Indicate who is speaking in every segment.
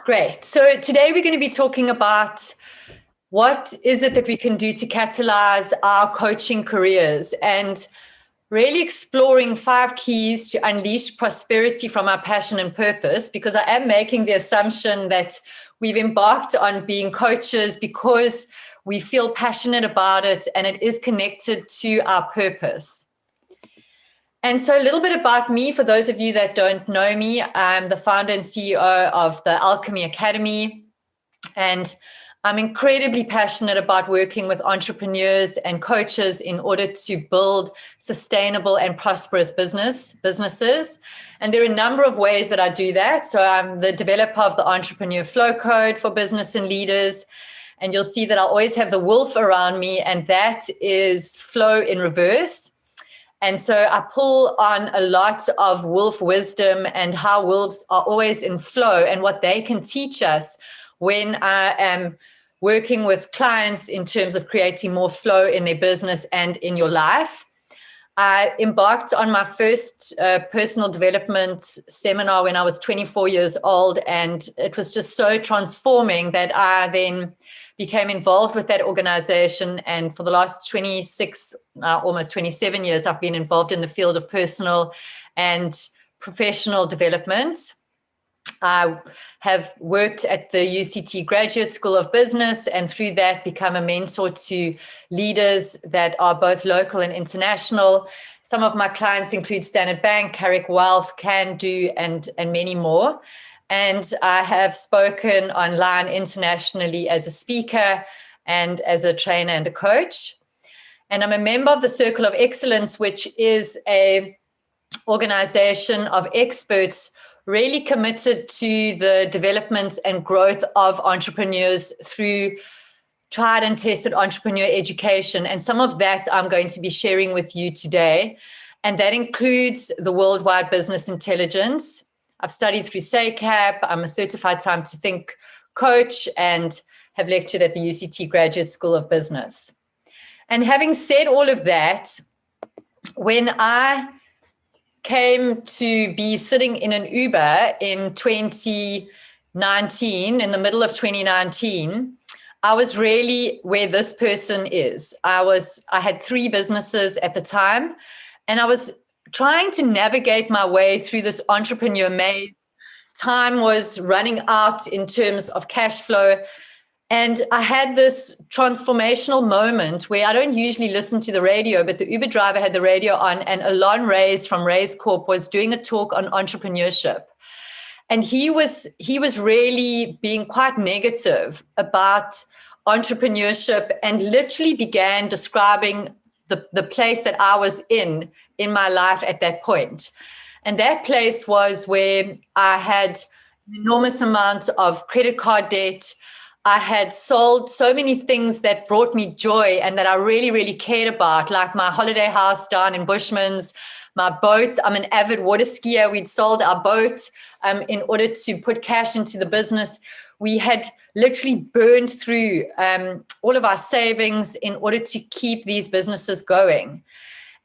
Speaker 1: Great. So today we're going to be talking about what is it that we can do to catalyze our coaching careers and really exploring 5 keys to unleash prosperity from our passion and purpose, because I am making the assumption that we've embarked on being coaches because we feel passionate about it and it is connected to our purpose. And so a little bit about me, for those of you that don't know me, I'm the founder and CEO of the Alchemy Academy, and I'm incredibly passionate about working with entrepreneurs and coaches in order to build sustainable and prosperous businesses. And there are a number of ways that I do that. So I'm the developer of the Entrepreneur Flow Code for business and leaders. And you'll see that I always have the wolf around me, and that is flow in reverse. And so I pull on a lot of wolf wisdom and how wolves are always in flow and what they can teach us when I am working with clients in terms of creating more flow in their business and in your life. I embarked on my first personal development seminar when I was 24 years old, and it was just so transforming that I then became involved with that organization. And for the last 26, almost 27 years, I've been involved in the field of personal and professional development. I have worked at the UCT Graduate School of Business, and through that become a mentor to leaders that are both local and international. Some of my clients include Standard Bank, Carrick Wealth, Can Do, and many more. And I have spoken online internationally as a speaker and as a trainer and a coach. And I'm a member of the Circle of Excellence, which is an organization of experts really committed to the development and growth of entrepreneurs through tried and tested entrepreneur education. And some of that I'm going to be sharing with you today. And that includes the Worldwide Business Intelligence. I've studied through SACAP. I'm a certified time to think coach and have lectured at the UCT Graduate School of Business. And having said all of that, when I came to be sitting in an Uber in 2019, in the middle of 2019, I was really where this person is. I had 3 businesses at the time, and I was trying to navigate my way through this entrepreneur maze. Time was running out in terms of cash flow. And I had this transformational moment where I don't usually listen to the radio, but the Uber driver had the radio on, and Alon Reyes from Reyes Corp was doing a talk on entrepreneurship. And he was really being quite negative about entrepreneurship and literally began describing the place that I was in my life at that point. And that place was where I had an enormous amount of credit card debt. I had sold so many things that brought me joy and that I really, really cared about, like my holiday house down in Bushmans, my boat. I'm an avid water skier. We'd sold our boat in order to put cash into the business. We had literally burned through all of our savings in order to keep these businesses going.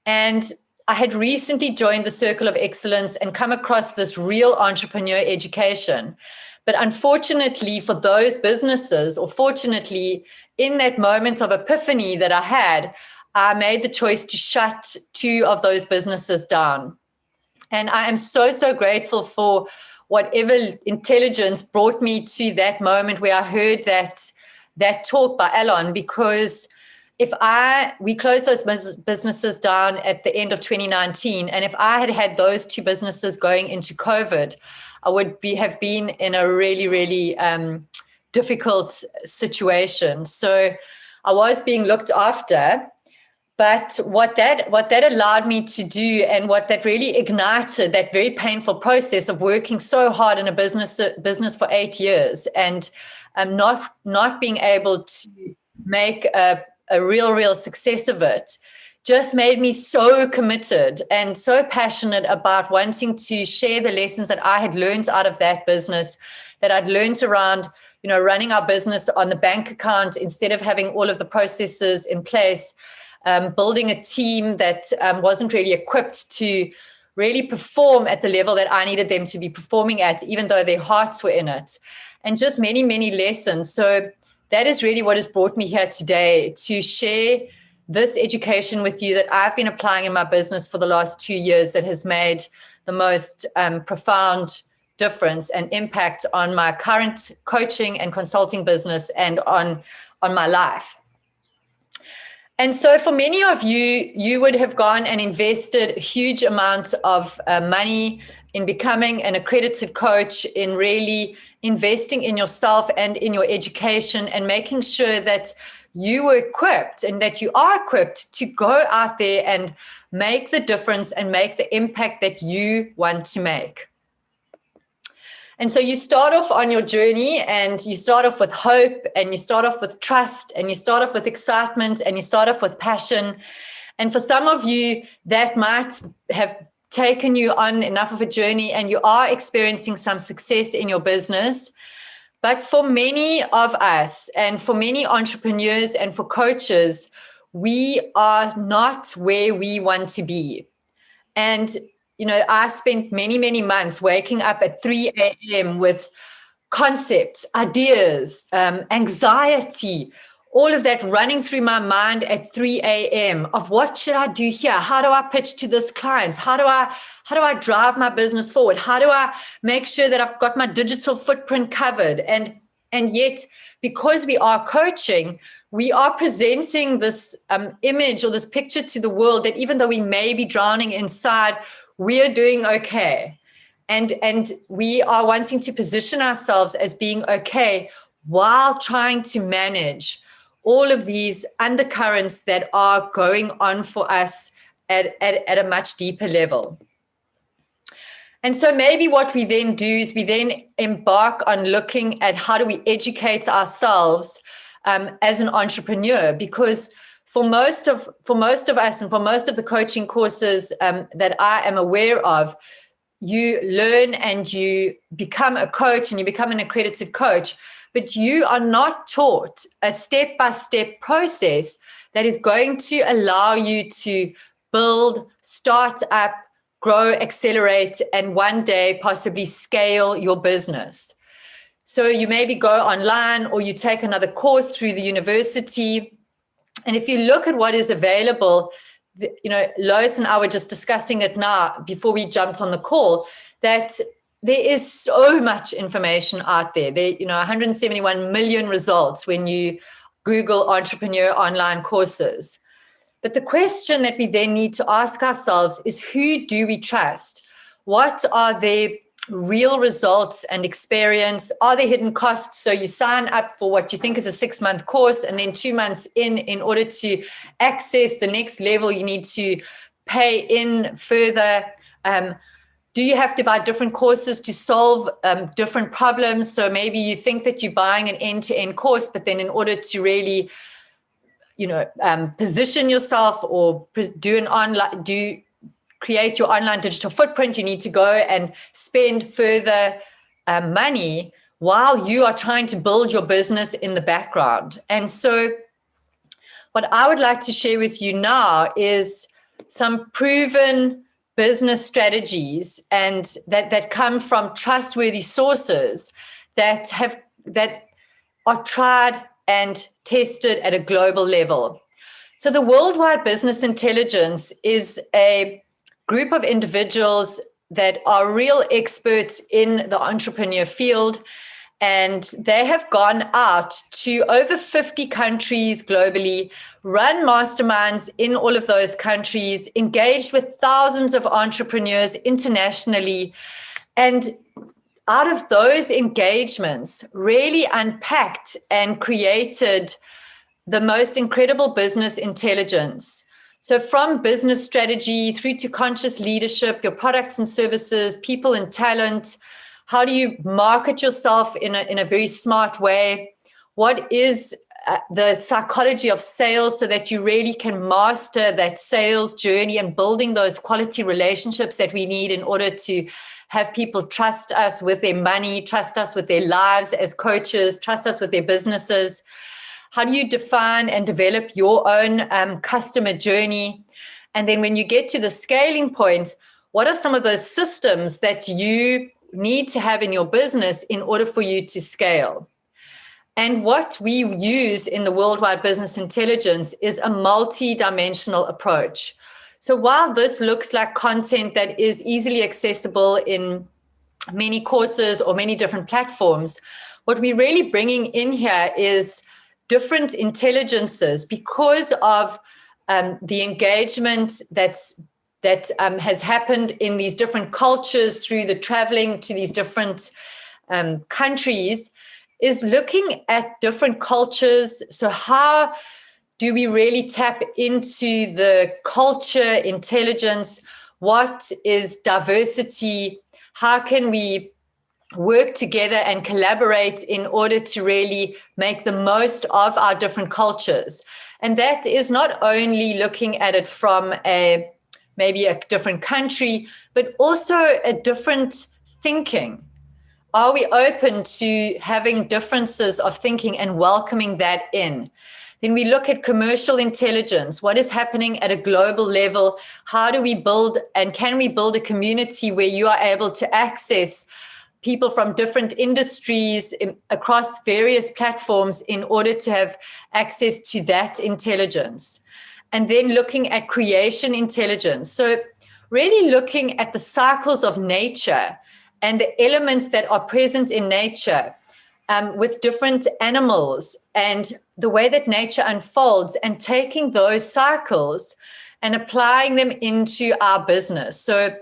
Speaker 1: And I had recently joined the Circle of Excellence and come across this real entrepreneur education. But unfortunately for those businesses, or fortunately in that moment of epiphany that I had, I made the choice to shut 2 of those businesses down. And I am so, so grateful for whatever intelligence brought me to that moment where I heard that talk by Alon, because we closed those businesses down at the end of 2019. And if I had had those 2 businesses going into COVID, I would have been in a really, really difficult situation. So I was being looked after. But what that allowed me to do, and what that really ignited that very painful process of working so hard in a business for 8 years and not being able to make a real success of it, just made me so committed and so passionate about wanting to share the lessons that I had learned out of that business, that I'd learned around, running our business on the bank account instead of having all of the processes in place, building a team that wasn't really equipped to really perform at the level that I needed them to be performing at, even though their hearts were in it. And just many, many lessons. So that is really what has brought me here today, to share this education with you that I've been applying in my business for the last 2 years, that has made the most profound difference and impact on my current coaching and consulting business and on my life. And so for many of you, you would have gone and invested huge amounts of money in becoming an accredited coach, in really investing in yourself and in your education, and making sure that you were equipped and that you are equipped to go out there and make the difference and make the impact that you want to make. And so you start off on your journey, and you start off with hope, and you start off with trust, and you start off with excitement, and you start off with passion. And for some of you, that might have taken you on enough of a journey, and you are experiencing some success in your business. But for many of us, and for many entrepreneurs and for coaches, we are not where we want to be. And I spent many, many months waking up at 3 a.m. with concepts, ideas, anxiety, all of that running through my mind at 3 a.m. of what should I do here? How do I pitch to this client? How do I drive my business forward? How do I make sure that I've got my digital footprint covered? And yet, because we are coaching, we are presenting this image or this picture to the world that even though we may be drowning inside, we are doing okay. And we are wanting to position ourselves as being okay while trying to manage all of these undercurrents that are going on for us at a much deeper level. And so maybe what we then do is we then embark on looking at how do we educate ourselves as an entrepreneur, because for most of us and for most of the coaching courses that I am aware of, you learn and you become a coach and you become an accredited coach, but you are not taught a step-by-step process that is going to allow you to build, start up, grow, accelerate, and one day possibly scale your business. So you maybe go online or you take another course through the university. And if you look at what is available, Lois and I were just discussing it now before we jumped on the call, that there is so much information out there. 171 million results when you Google entrepreneur online courses. But the question that we then need to ask ourselves is, who do we trust? What are their real results and experience? Are there hidden costs? So you sign up for what you think is a 6-month course, and then 2 months in order to access the next level, you need to pay in further. Do you have to buy different courses to solve different problems? So maybe you think that you're buying an end-to-end course, but then in order to really position yourself or create your online digital footprint, you need to go and spend further money while you are trying to build your business in the background. And so what I would like to share with you now is some proven business strategies and that come from trustworthy sources that are tried and tested at a global level. So the Worldwide Business Intelligence is a group of individuals that are real experts in the entrepreneur field, and they have gone out to over 50 countries globally, run masterminds in all of those countries, engaged with thousands of entrepreneurs internationally, and out of those engagements, really unpacked and created the most incredible business intelligence. So from business strategy through to conscious leadership, your products and services, people and talent, how do you market yourself in a very smart way? What is the psychology of sales so that you really can master that sales journey and building those quality relationships that we need in order to have people trust us with their money, trust us with their lives as coaches, trust us with their businesses? How do you define and develop your own customer journey? And then when you get to the scaling point, what are some of those systems that you need to have in your business in order for you to scale? And what we use in the Worldwide Business Intelligence is a multi-dimensional approach. So while this looks like content that is easily accessible in many courses or many different platforms, what we're really bringing in here is different intelligences because of the engagement that has happened in these different cultures through the traveling to these different countries, is looking at different cultures. So how do we really tap into the culture intelligence? What is diversity? How can we work together and collaborate in order to really make the most of our different cultures? And that is not only looking at it from maybe a different country, but also a different thinking. Are we open to having differences of thinking and welcoming that in? Then we look at commercial intelligence. What is happening at a global level? How do we build, and can we build a community where you are able to access people from different industries across various platforms in order to have access to that intelligence? And then looking at creation intelligence. So really looking at the cycles of nature and the elements that are present in nature with different animals and the way that nature unfolds, and taking those cycles and applying them into our business. So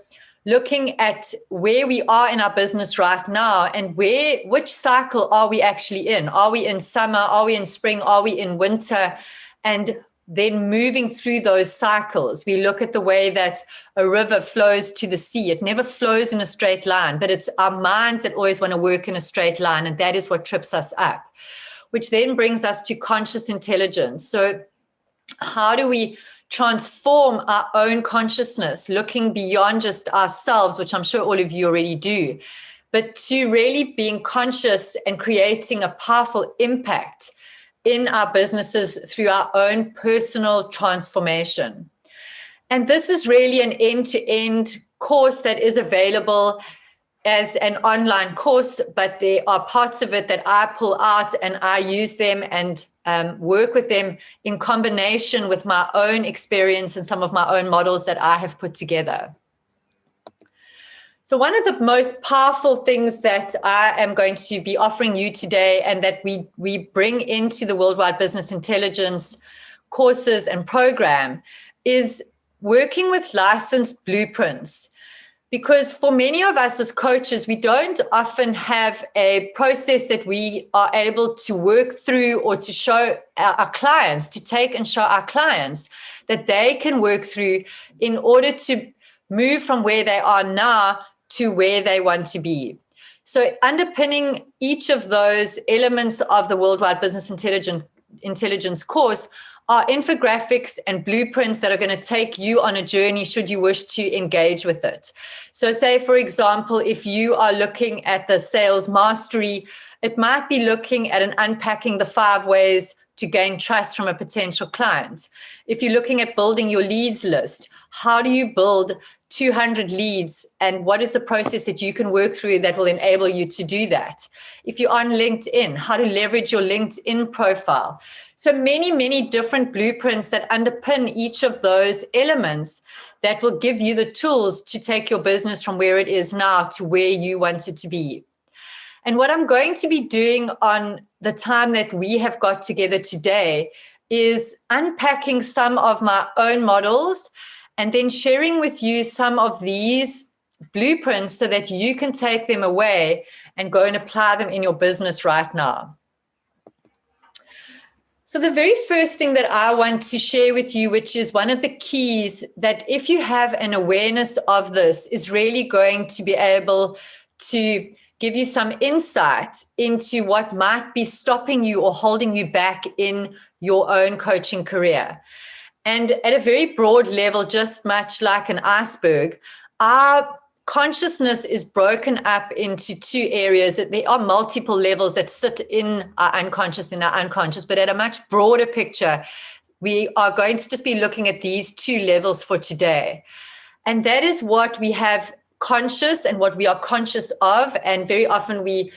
Speaker 1: looking at where we are in our business right now and which cycle are we actually in? Are we in summer? Are we in spring? Are we in winter? And then moving through those cycles, we look at the way that a river flows to the sea. It never flows in a straight line, but it's our minds that always want to work in a straight line. And that is what trips us up, which then brings us to conscious intelligence. So how do we transform our own consciousness, looking beyond just ourselves, which I'm sure all of you already do, but to really being conscious and creating a powerful impact in our businesses through our own personal transformation. And this is really an end-to-end course that is available as an online course, but there are parts of it that I pull out and I use them and work with them in combination with my own experience and some of my own models that I have put together. So one of the most powerful things that I am going to be offering you today, and that we bring into the Worldwide Business Intelligence courses and program, is working with licensed blueprints. Because for many of us as coaches, we don't often have a process that we are able to work through or to show our clients, to take and show our clients that they can work through in order to move from where they are now to where they want to be. So underpinning each of those elements of the Worldwide Business Intelligence course are infographics and blueprints that are going to take you on a journey should you wish to engage with it. So say, for example, if you are looking at the sales mastery, it might be looking at and unpacking the 5 ways to gain trust from a potential client. If you're looking at building your leads list, how do you build 200 leads, and what is the process that you can work through that will enable you to do that? If you're on LinkedIn, how to leverage your LinkedIn profile. So many, many different blueprints that underpin each of those elements that will give you the tools to take your business from where it is now to where you want it to be. And what I'm going to be doing on the time that we have got together today is unpacking some of my own models and then sharing with you some of these blueprints so that you can take them away and go and apply them in your business right now. So the very first thing that I want to share with you, which is one of the keys that if you have an awareness of this, is really going to be able to give you some insight into what might be stopping you or holding you back in your own coaching career. And at a very broad level, just much like an iceberg, our consciousness is broken up into 2 areas. That there are multiple levels that sit in our unconscious, but at a much broader picture, we are going to just be looking at these 2 levels for today. And that is what we have conscious and what we are conscious of. And very often we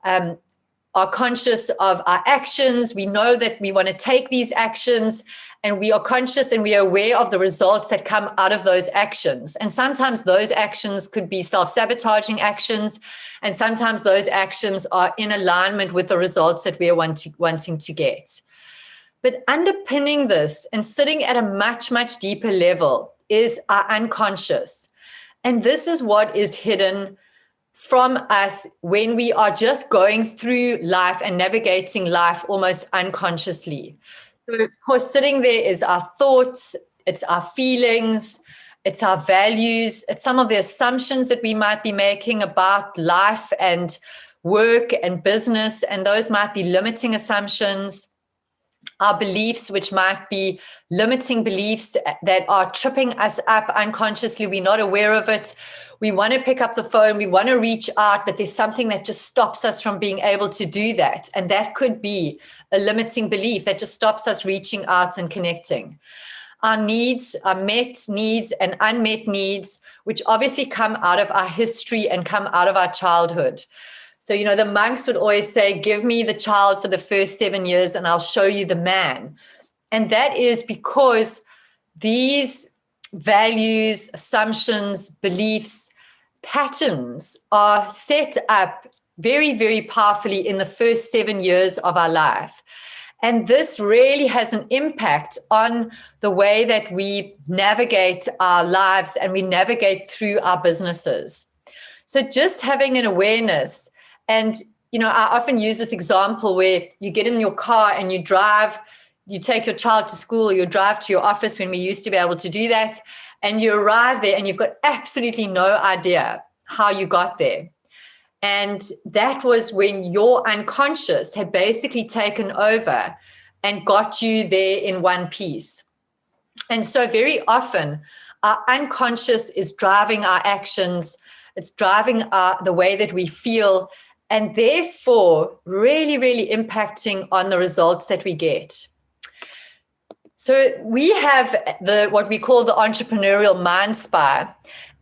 Speaker 1: are conscious of our actions. We know that we want to take these actions, and we are conscious and we are aware of the results that come out of those actions. And sometimes those actions could be self-sabotaging actions, and sometimes those actions are in alignment with the results that we are wanting to get. But underpinning this and sitting at a much, much deeper level is our unconscious. And this is what is hidden from us when we are just going through life and navigating life almost unconsciously. So, of course, sitting there is our thoughts, it's our feelings, it's our values, it's some of the assumptions that we might be making about life and work and business, and those might be limiting assumptions. Our beliefs, which might be limiting beliefs that are tripping us up unconsciously. We're not aware of it. We want to pick up the phone. We want to reach out, but there's something that just stops us from being able to do that. And that could be a limiting belief that just stops us reaching out and connecting. Our needs, our met needs and unmet needs, which obviously come out of our history and come out of our childhood. So, the monks would always say, give me the child for the first 7 years and I'll show you the man. And that is because these values, assumptions, beliefs, patterns are set up very, very powerfully in the first 7 years of our life. And this really has an impact on the way that we navigate our lives and we navigate through our businesses. So just having an awareness. And, I often use this example where you get in your car and you drive, you take your child to school, or you drive to your office when we used to be able to do that. And you arrive there and you've got absolutely no idea how you got there. And that was when your unconscious had basically taken over and got you there in one piece. And so very often our unconscious is driving our actions. It's driving the way that we feel, and therefore really, really impacting on the results that we get. So we have what we call the entrepreneurial mind spy.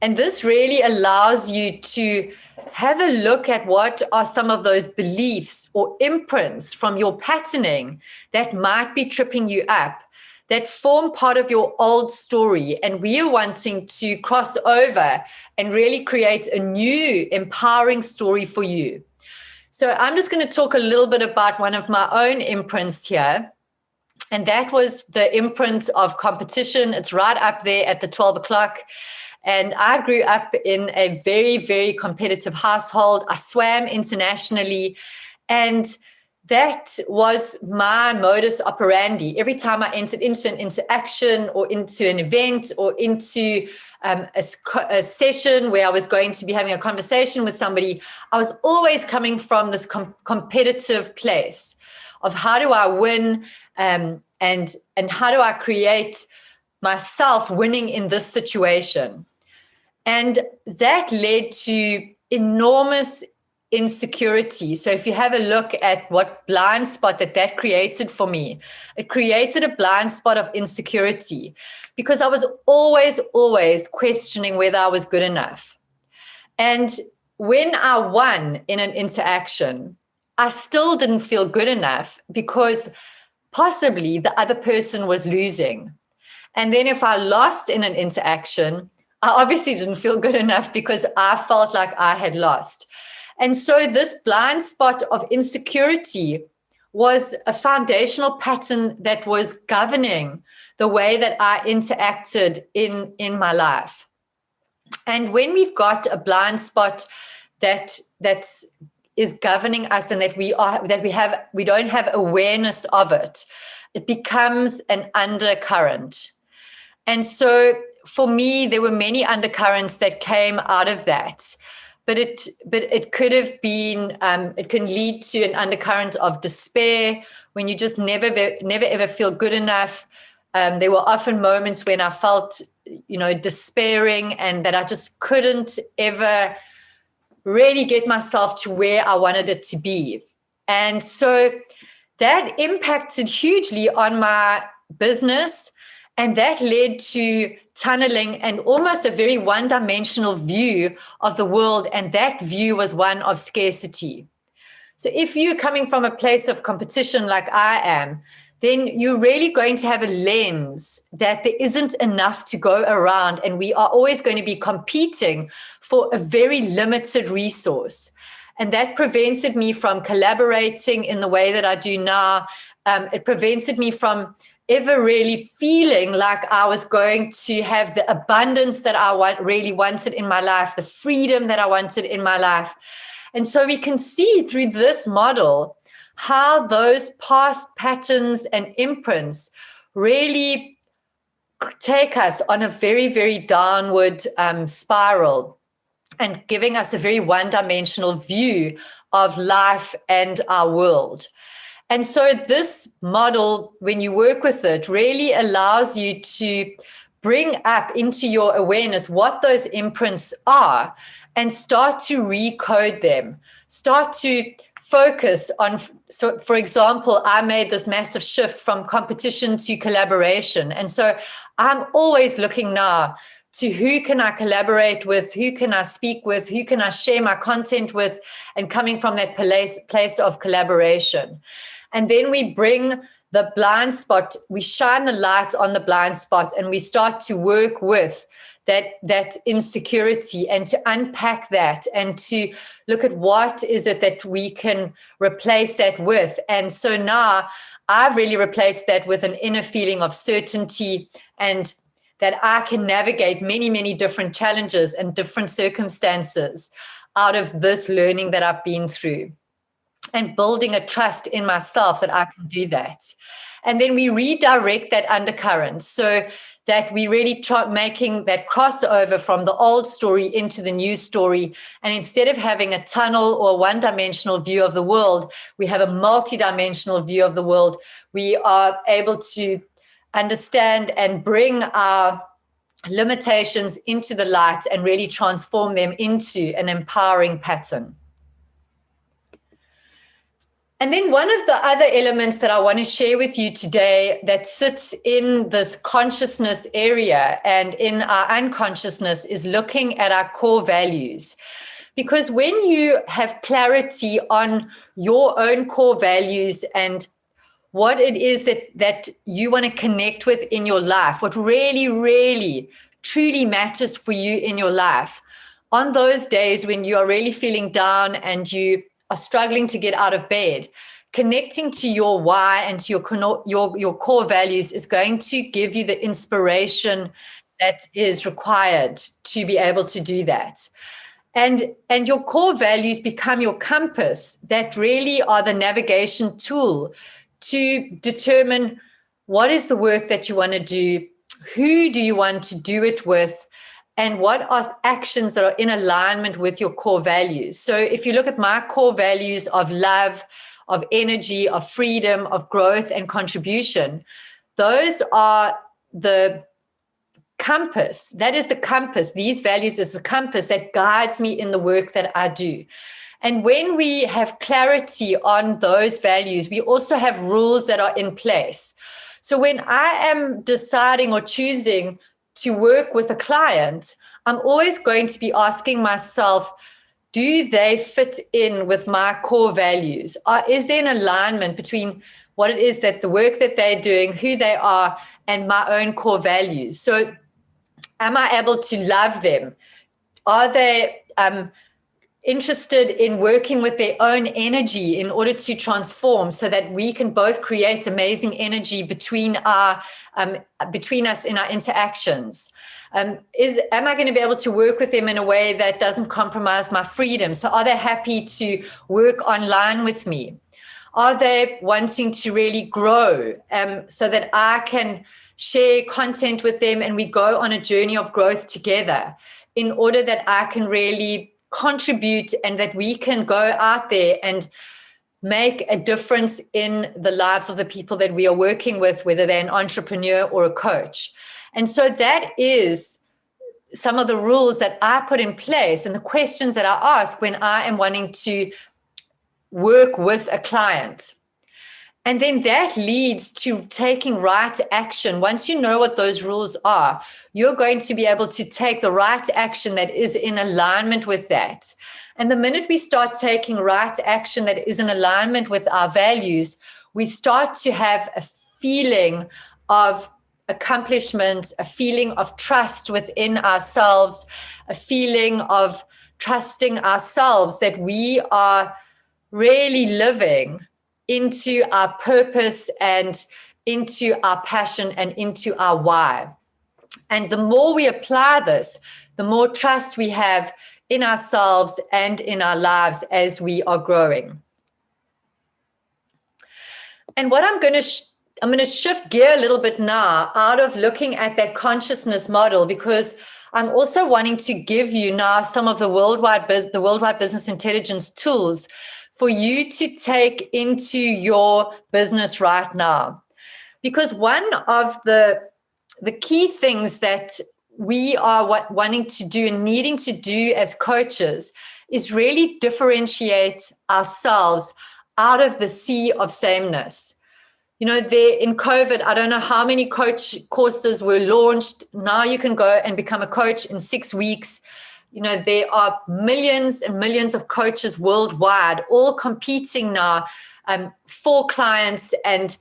Speaker 1: And this really allows you to have a look at what are some of those beliefs or imprints from your patterning that might be tripping you up, that form part of your old story. And we are wanting to cross over and really create a new empowering story for you. So I'm just going to talk a little bit about one of my own imprints here. And that was the imprint of competition. It's right up there at the 12 o'clock. And I grew up in a very, very competitive household. I swam internationally. And that was my modus operandi. Every time I entered into an interaction or into an event or into a session where I was going to be having a conversation with somebody, I was always coming from this competitive place of how do I win and how do I create myself winning in this situation. And that led to enormous insecurity. So if you have a look at what blind spot that created for me, it created a blind spot of insecurity because I was always questioning whether I was good enough. And when I won in an interaction, I still didn't feel good enough because possibly the other person was losing. And then if I lost in an interaction, I obviously didn't feel good enough because I felt like I had lost. And so this blind spot of insecurity was a foundational pattern that was governing the way that I interacted in my life. And when we've got a blind spot that is governing us and that we don't have awareness of it, it becomes an undercurrent. And so for me, there were many undercurrents that came out of that. But it could have been, it can lead to an undercurrent of despair when you just never ever feel good enough. There were often moments when I felt, despairing and that I just couldn't ever really get myself to where I wanted it to be. And so that impacted hugely on my business And that led to tunneling and almost a very one-dimensional view of the world. And that view was one of scarcity. So if you're coming from a place of competition like I am, then you're really going to have a lens that there isn't enough to go around, and we are always going to be competing for a very limited resource. And that prevented me from collaborating in the way that I do now. It prevented me from ever really feeling like I was going to have the abundance that I really wanted in my life, the freedom that I wanted in my life. And so we can see through this model how those past patterns and imprints really take us on a very, very downward spiral, and giving us a very one-dimensional view of life and our world. And so this model, when you work with it, really allows you to bring up into your awareness what those imprints are and start to recode them, start to focus on. So for example, I made this massive shift from competition to collaboration. And so I'm always looking now to who can I collaborate with, who can I speak with, who can I share my content with, and coming from that place of collaboration. And then we bring the blind spot, we shine the light on the blind spot, and we start to work with that insecurity and to unpack that and to look at what is it that we can replace that with. And so now I've really replaced that with an inner feeling of certainty, and that I can navigate many, many different challenges and different circumstances out of this learning that I've been through, and building a trust in myself that I can do that. And then we redirect that undercurrent so that we really try making that crossover from the old story into the new story. And instead of having a tunnel or one-dimensional view of the world, we have a multi-dimensional view of the world. We are able to understand and bring our limitations into the light and really transform them into an empowering pattern. And then one of the other elements that I want to share with you today that sits in this consciousness area and in our unconsciousness is looking at our core values. Because when you have clarity on your own core values and what it is that you want to connect with in your life, what really, really, truly matters for you in your life, on those days when you are really feeling down and you are struggling to get out of bed, connecting to your why and to your core values is going to give you the inspiration that is required to be able to do that. And your core values become your compass that really are the navigation tool to determine what is the work that you want to do, who do you want to do it with, and what are actions that are in alignment with your core values. So if you look at my core values of love, of energy, of freedom, of growth and contribution, those are the compass. That is the compass. These values is the compass that guides me in the work that I do. And when we have clarity on those values, we also have rules that are in place. So when I am deciding or choosing to work with a client, I'm always going to be asking myself, do they fit in with my core values? Is there an alignment between what it is that the work that they're doing, who they are, and my own core values? So am I able to love them? Are they interested in working with their own energy in order to transform so that we can both create amazing energy between us in our interactions? Am I going to be able to work with them in a way that doesn't compromise my freedom? So are they happy to work online with me? Are they wanting to really grow so that I can share content with them and we go on a journey of growth together in order that I can really contribute and that we can go out there and make a difference in the lives of the people that we are working with, whether they're an entrepreneur or a coach. And so that is some of the rules that I put in place and the questions that I ask when I am wanting to work with a client. And then that leads to taking right action. Once you know what those rules are, you're going to be able to take the right action that is in alignment with that. And the minute we start taking right action that is in alignment with our values, we start to have a feeling of accomplishment, a feeling of trust within ourselves, a feeling of trusting ourselves that we are really living into our purpose and into our passion and into our why. And the more we apply this, the more trust we have in ourselves and in our lives as we are growing. And what I'm going to shift gear a little bit now out of looking at that consciousness model, because I'm also wanting to give you now some of the worldwide business intelligence tools for you to take into your business right now. Because one of the key things that we are wanting to do and needing to do as coaches is really differentiate ourselves out of the sea of sameness. You know, there in COVID, I don't know how many coach courses were launched. Now you can go and become a coach in 6 weeks. You know, there are millions and millions of coaches worldwide, all competing now for clients. And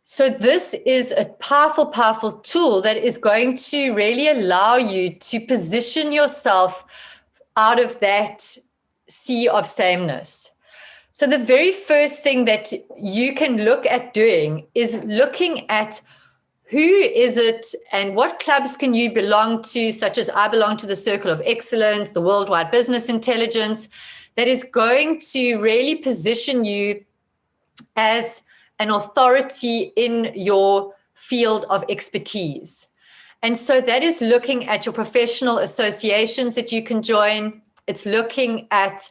Speaker 1: so this is a powerful, powerful tool that is going to really allow you to position yourself out of that sea of sameness. So the very first thing that you can look at doing is looking at who is it and what clubs can you belong to, such as I belong to the Circle of Excellence, the Worldwide Business Intelligence, that is going to really position you as an authority in your field of expertise. And so that is looking at your professional associations that you can join. It's looking at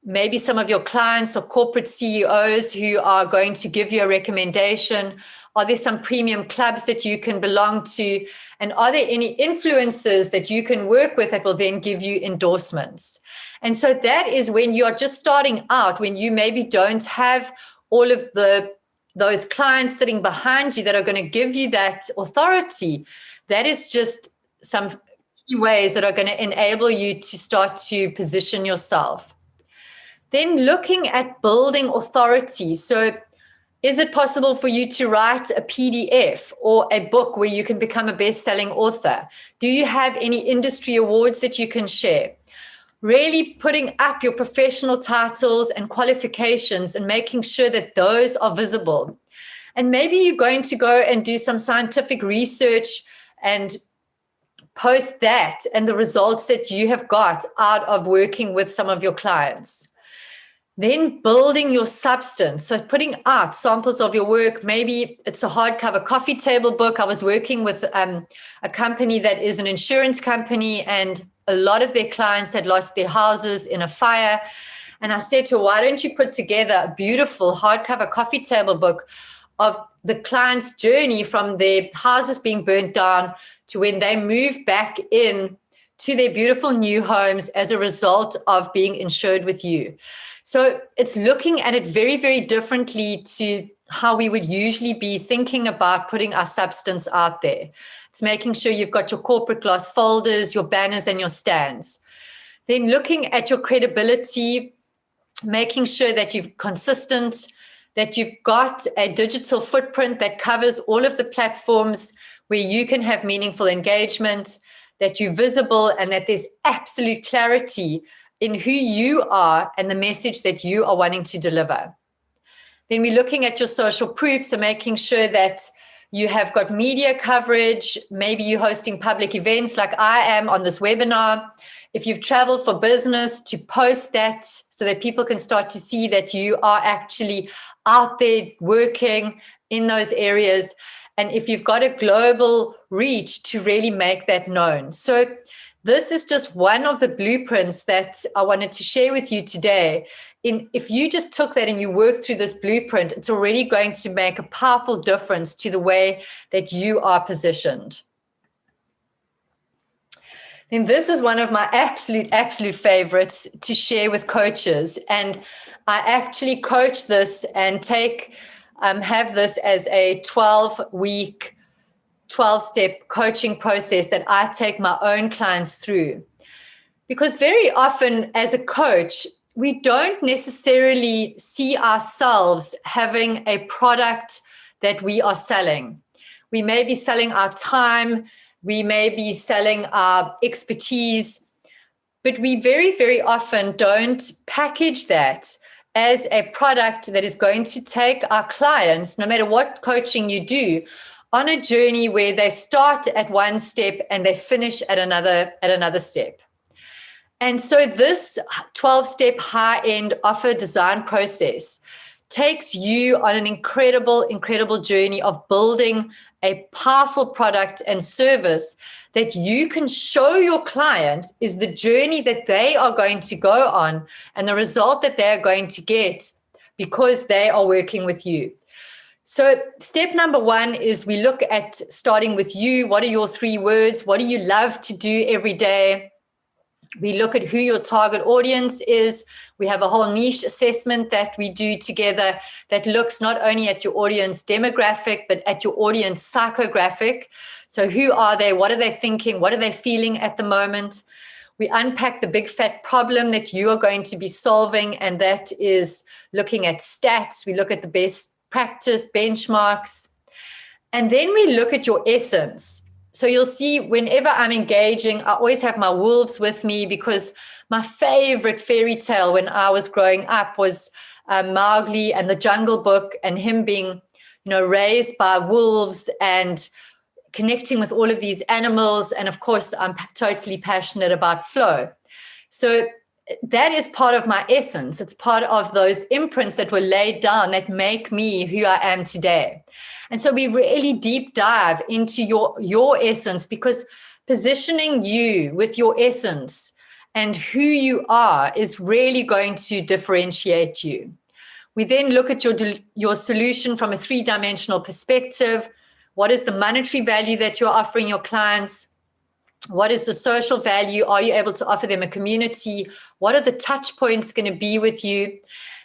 Speaker 1: maybe some of your clients or corporate CEOs who are going to give you a recommendation. Are there some premium clubs that you can belong to? And are there any influencers that you can work with that will then give you endorsements? And so that is when you're just starting out, when you maybe don't have all of those clients sitting behind you that are going to give you that authority. That is just some key ways that are going to enable you to start to position yourself. Then looking at building authority. So is it possible for you to write a PDF or a book where you can become a best-selling author? Do you have any industry awards that you can share? Really putting up your professional titles and qualifications and making sure that those are visible. And maybe you're going to go and do some scientific research and post that and the results that you have got out of working with some of your clients. Then building your substance. So putting out samples of your work. Maybe it's a hardcover coffee table book. I was working with a company that is an insurance company, and a lot of their clients had lost their houses in a fire. And I said to her, why don't you put together a beautiful hardcover coffee table book of the client's journey from their houses being burnt down to when they move back in to their beautiful new homes as a result of being insured with you. So it's looking at it very, very differently to how we would usually be thinking about putting our substance out there. It's making sure you've got your corporate glass folders, your banners, and your stands. Then looking at your credibility, making sure that you're consistent, that you've got a digital footprint that covers all of the platforms where you can have meaningful engagement, that you're visible, and that there's absolute clarity in who you are and the message that you are wanting to deliver. Then we're looking at your social proof, so making sure that you have got media coverage. Maybe you're hosting public events like I am on this webinar. If you've traveled for business, to post that so that people can start to see that you are actually out there working in those areas. And if you've got a global reach, to really make that known. So this is just one of the blueprints that I wanted to share with you today. If you just took that and you worked through this blueprint, it's already going to make a powerful difference to the way that you are positioned. Then this is one of my absolute favorites to share with coaches. And I actually coach this and take have this as a 12-week, 12-step coaching process that I take my own clients through. Because very often as a coach, we don't necessarily see ourselves having a product that we are selling. We may be selling our time, we may be selling our expertise, but we very, very often don't package that as a product that is going to take our clients, no matter what coaching you do, on a journey where they start at one step and they finish at another step. And so this 12-step high-end offer design process takes you on an incredible, incredible journey of building a powerful product and service that you can show your clients is the journey that they are going to go on and the result that they're going to get because they are working with you. So step number one is we look at starting with you. What are your 3 words? What do you love to do every day? We look at who your target audience is. We have a whole niche assessment that we do together that looks not only at your audience demographic, but at your audience psychographic. So who are they? What are they thinking? What are they feeling at the moment? We unpack the big fat problem that you are going to be solving, and that is looking at stats. We look at the best practice benchmarks. And then we look at your essence. So you'll see whenever I'm engaging, I always have my wolves with me because my favorite fairy tale when I was growing up was Mowgli and the Jungle Book, and him being, raised by wolves and connecting with all of these animals. And of course, I'm totally passionate about flow. So that is part of my essence. It's part of those imprints that were laid down that make me who I am today. And so we really deep dive into your essence, because positioning you with your essence and who you are is really going to differentiate you. We then look at your solution from a 3-dimensional perspective. What is the monetary value that you're offering your clients? What is the social value? Are you able to offer them a community? What are the touch points going to be with you?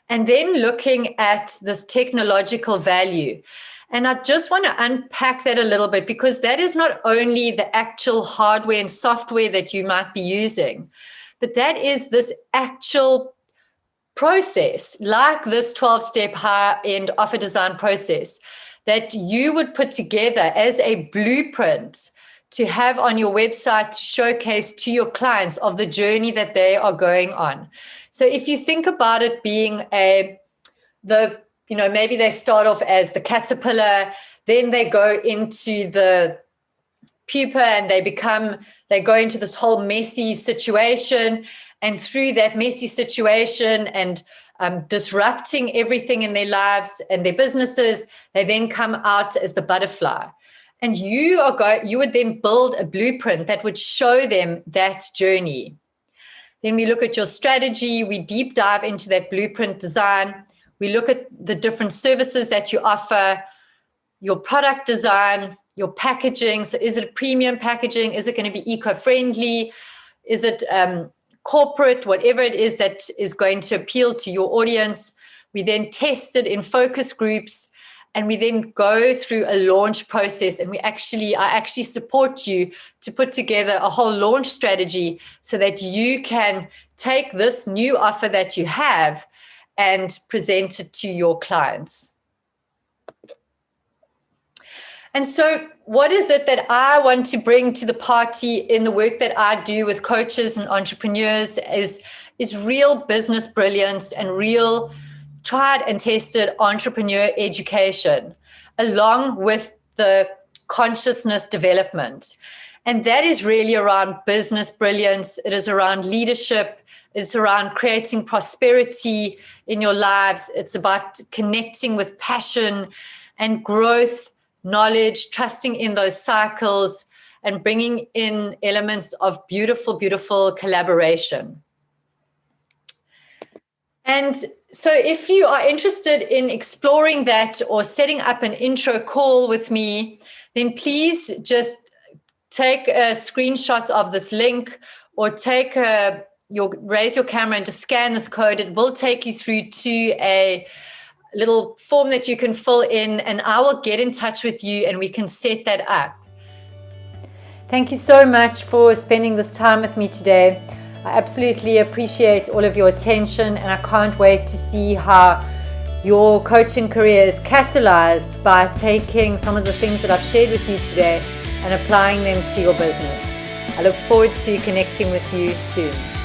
Speaker 1: And then looking at this technological value. And I just want to unpack that a little bit, because that is not only the actual hardware and software that you might be using, but that is this actual process, like this 12-step high-end offer design process that you would put together as a blueprint to have on your website to showcase to your clients of the journey that they are going on. So if you think about it being maybe they start off as the caterpillar, then they go into the pupa and they go into this whole messy situation. And through that messy situation and disrupting everything in their lives and their businesses, they then come out as the butterfly. And you would then build a blueprint that would show them that journey. Then we look at your strategy. We deep dive into that blueprint design. We look at the different services that you offer, your product design, your packaging. So is it premium packaging? Is it going to be eco-friendly? Is it corporate? Whatever it is that is going to appeal to your audience. We then test it in focus groups, and we then go through a launch process. And I actually support you to put together a whole launch strategy so that you can take this new offer that you have and present it to your clients. And so what is it that I want to bring to the party in the work that I do with coaches and entrepreneurs is real business brilliance and real tried and tested entrepreneur education, along with the consciousness development. And that is really around business brilliance. It is around leadership. It's around creating prosperity in your lives. It's about connecting with passion and growth, knowledge, trusting in those cycles, and bringing in elements of beautiful, beautiful collaboration. And so if you are interested in exploring that or setting up an intro call with me, then please just take a screenshot of this link or raise your camera and just scan this code. It will take you through to a little form that you can fill in, and I will get in touch with you and we can set that up. Thank you so much for spending this time with me today. I absolutely appreciate all of your attention, and I can't wait to see how your coaching career is catalyzed by taking some of the things that I've shared with you today and applying them to your business. I look forward to connecting with you soon.